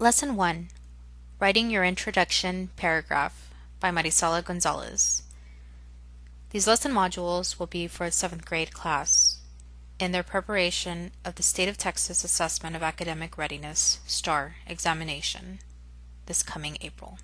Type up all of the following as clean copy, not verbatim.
Lesson 1, Writing Your Introduction Paragraph by Marisela Gonzalez. These lesson modules will be for a 7th grade class in their preparation of the State of Texas Assessment of Academic Readiness STAR examination this coming April.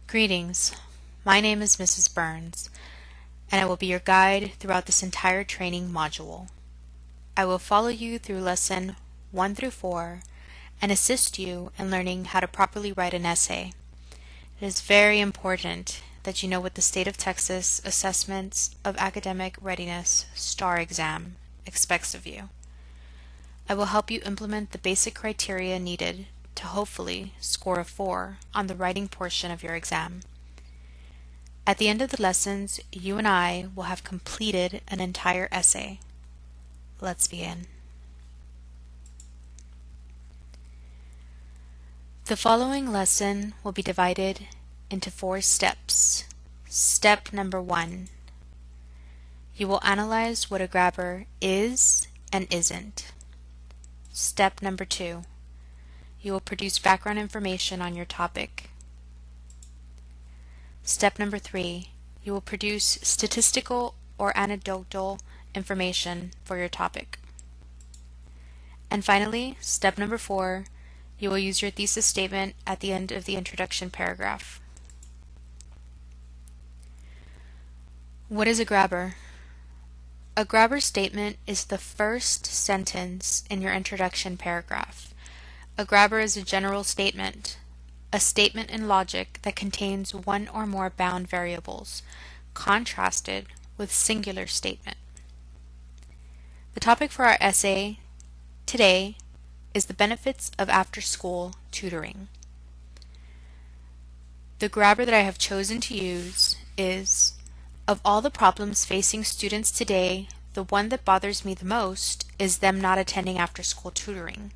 Greetings, my name is Mrs. Burns, and I will be your guide throughout this entire training module. I will follow you through lesson 1 through 4 and assist you in learning how to properly write an essay. It is very important that you know what the State of Texas Assessments of Academic Readiness STAR exam expects of you. I will help you implement the basic criteria needed to hopefully score a 4 on the writing portion of your exam. At the end of the lessons, you and I will have completed an entire essay. Let's begin. The following lesson will be divided into 4 steps. Step number 1. You will analyze what a grabber is and isn't. Step number 2. You will produce background information on your topic. Step number 3. You will produce statistical or anecdotal information for your topic. And finally, step number 4, you will use your thesis statement at the end of the introduction paragraph. What is a grabber? A grabber statement is the first sentence in your introduction paragraph. A grabber is a general statement, a statement in logic that contains one or more bound variables, contrasted with singular statement. The topic for our essay today is the benefits of after-school tutoring. The grabber that I have chosen to use is, of all the problems facing students today, the one that bothers me the most is them not attending after-school tutoring.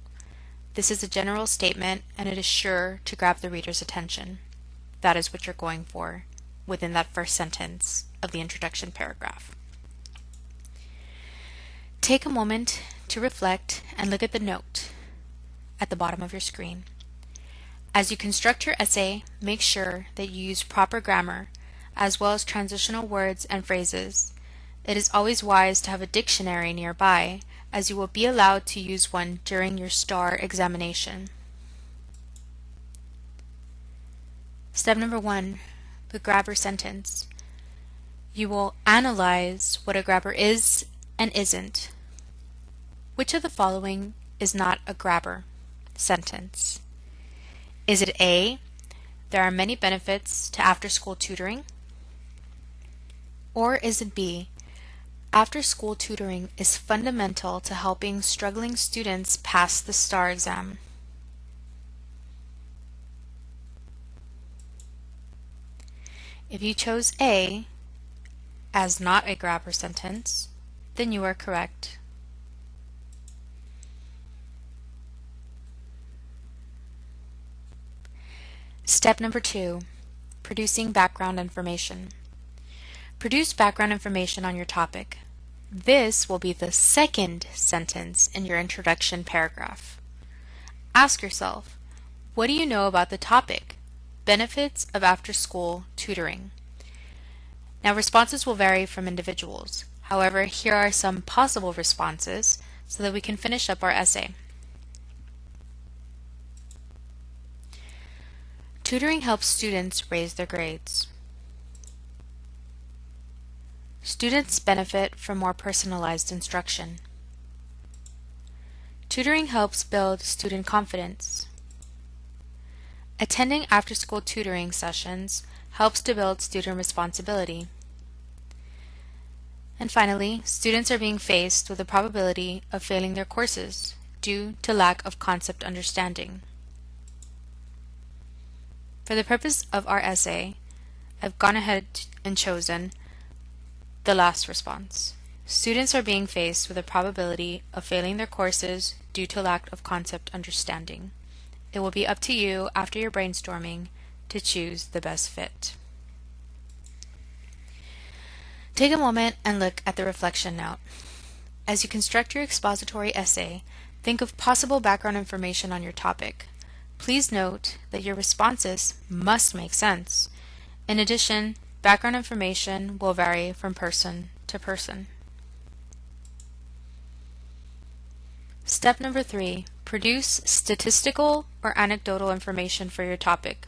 This is a general statement and it is sure to grab the reader's attention. That is what you're going for within that first sentence of the introduction paragraph. Take a moment to reflect and look at the note at the bottom of your screen. As you construct your essay, make sure that you use proper grammar as well as transitional words and phrases. It is always wise to have a dictionary nearby, as you will be allowed to use one during your STAR examination. Step number 1, the grabber sentence. You will analyze what a grabber is and isn't. Which of the following is not a grabber sentence? Is it A, there are many benefits to after-school tutoring? Or is it B, after-school tutoring is fundamental to helping struggling students pass the STAR exam? If you chose A as not a grabber sentence, then you are correct. Step number 2, producing background information. Produce background information on your topic. This will be the second sentence in your introduction paragraph. Ask yourself, what do you know about the topic? Benefits of after-school tutoring. Now, responses will vary from individuals. However, here are some possible responses so that we can finish up our essay. Tutoring helps students raise their grades. Students benefit from more personalized instruction. Tutoring helps build student confidence. Attending after-school tutoring sessions helps to build student responsibility. And finally, students are being faced with the probability of failing their courses due to lack of concept understanding. For the purpose of our essay, I've gone ahead and chosen the last response. Students are being faced with a probability of failing their courses due to lack of concept understanding. It will be up to you after your brainstorming to choose the best fit. Take a moment and look at the reflection note. As you construct your expository essay, think of possible background information on your topic. Please note that your responses must make sense. In addition, background information will vary from person to person. Step number 3, produce statistical or anecdotal information for your topic.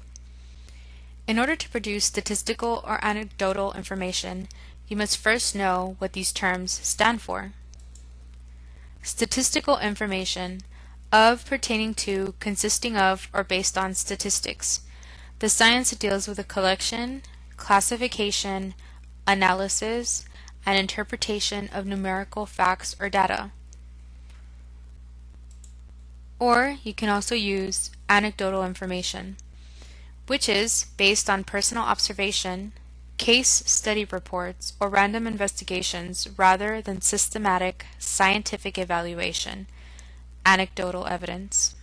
In order to produce statistical or anecdotal information, you must first know what these terms stand for. Statistical information, of, pertaining to, consisting of, or based on statistics. The science deals with the collection, classification, analysis, and interpretation of numerical facts or data. Or you can also use anecdotal information, which is based on personal observation, case study reports, or random investigations rather than systematic scientific evaluation, anecdotal evidence.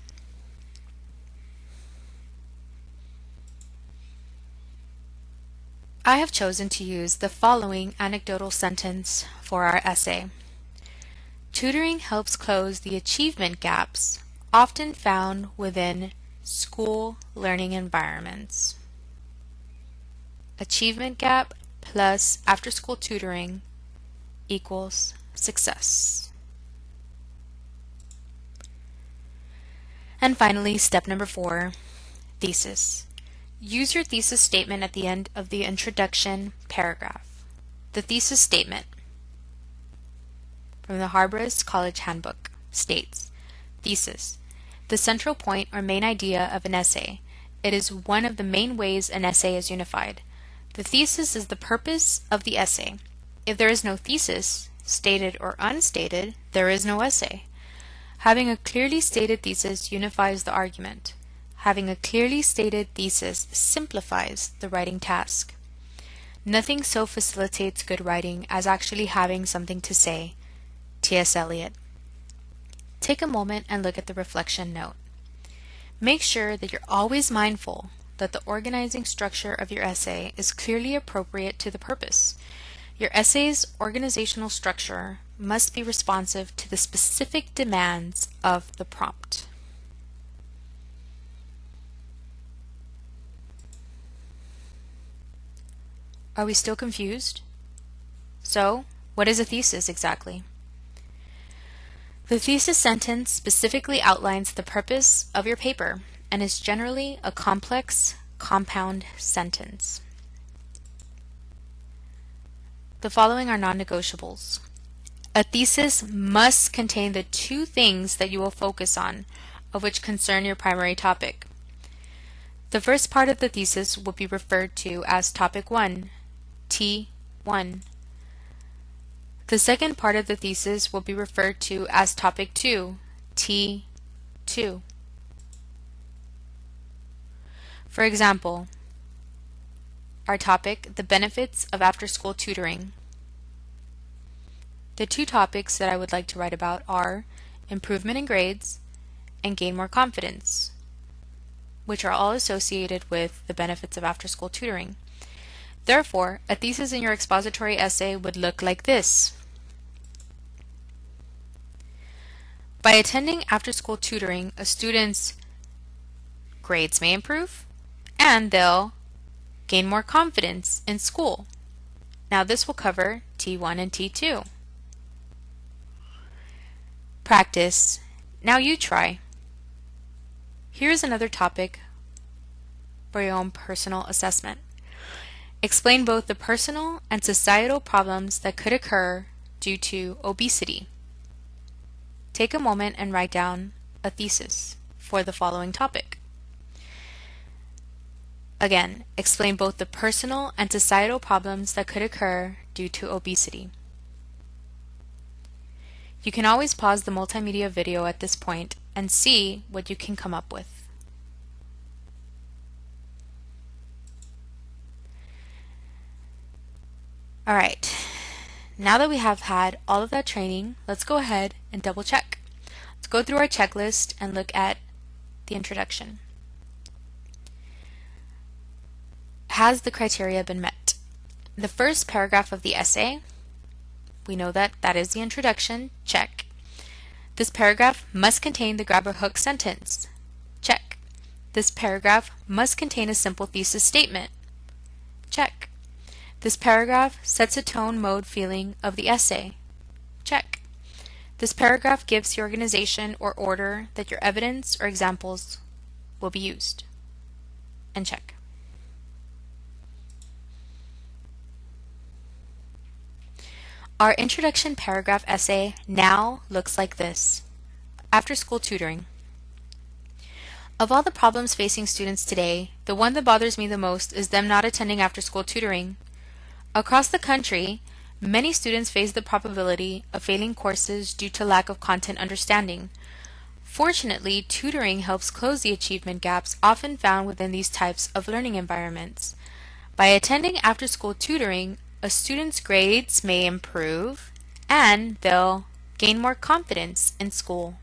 I have chosen to use the following anecdotal sentence for our essay. Tutoring helps close the achievement gaps often found within school learning environments. Achievement gap plus after-school tutoring equals success. And finally, step number 4, thesis. Use your thesis statement at the end of the introduction paragraph. The thesis statement from the Harborist College Handbook states, thesis, the central point or main idea of an essay. It is one of the main ways an essay is unified. The thesis is the purpose of the essay. If there is no thesis, stated or unstated, there is no essay. Having a clearly stated thesis unifies the argument. Having a clearly stated thesis simplifies the writing task. Nothing so facilitates good writing as actually having something to say. T.S. Eliot. Take a moment and look at the reflection note. Make sure that you're always mindful that the organizing structure of your essay is clearly appropriate to the purpose. Your essay's organizational structure must be responsive to the specific demands of the prompt. Are we still confused? So, what is a thesis exactly? The thesis sentence specifically outlines the purpose of your paper and is generally a complex, compound sentence. The following are non-negotiables. A thesis must contain the 2 things that you will focus on, of which concern your primary topic. The first part of the thesis will be referred to as Topic 1, T1. The second part of the thesis will be referred to as Topic 2, T2. For example, our topic, the benefits of after-school tutoring. The 2 topics that I would like to write about are improvement in grades and gain more confidence, which are all associated with the benefits of after-school tutoring. Therefore, a thesis in your expository essay would look like this. By attending after-school tutoring, a student's grades may improve, and they'll gain more confidence in school. Now this will cover T1 and T2. Practice. Now you try. Here's another topic for your own personal assessment. Explain both the personal and societal problems that could occur due to obesity. Take a moment and write down a thesis for the following topic. Again, explain both the personal and societal problems that could occur due to obesity. You can always pause the multimedia video at this point and see what you can come up with. Alright, now that we have had all of that training, let's go ahead and double check. Let's go through our checklist and look at the introduction. Has the criteria been met? The first paragraph of the essay We know that that is the introduction. Check. This paragraph must contain the grab or hook sentence. Check. This paragraph must contain a simple thesis statement. Check. This paragraph sets a tone, mode, feeling of the essay. Check. This paragraph gives the organization or order that your evidence or examples will be used. And check. Our introduction paragraph essay now looks like this. After school tutoring. Of all the problems facing students today, the one that bothers me the most is them not attending after school tutoring. Across the country, many students face the probability of failing courses due to lack of content understanding. Fortunately, tutoring helps close the achievement gaps often found within these types of learning environments. By attending after-school tutoring, a student's grades may improve and they'll gain more confidence in school.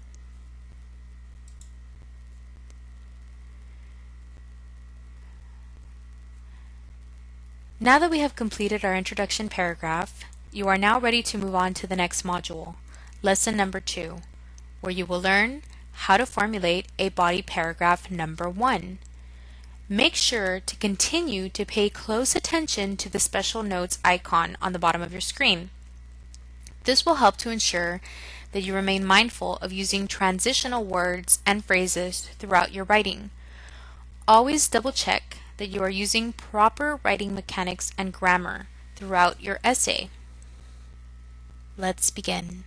Now that we have completed our introduction paragraph, you are now ready to move on to the next module, lesson number 2, where you will learn how to formulate a body paragraph number 1. Make sure to continue to pay close attention to the special notes icon on the bottom of your screen. This will help to ensure that you remain mindful of using transitional words and phrases throughout your writing. Always double check that you are using proper writing mechanics and grammar throughout your essay. Let's begin.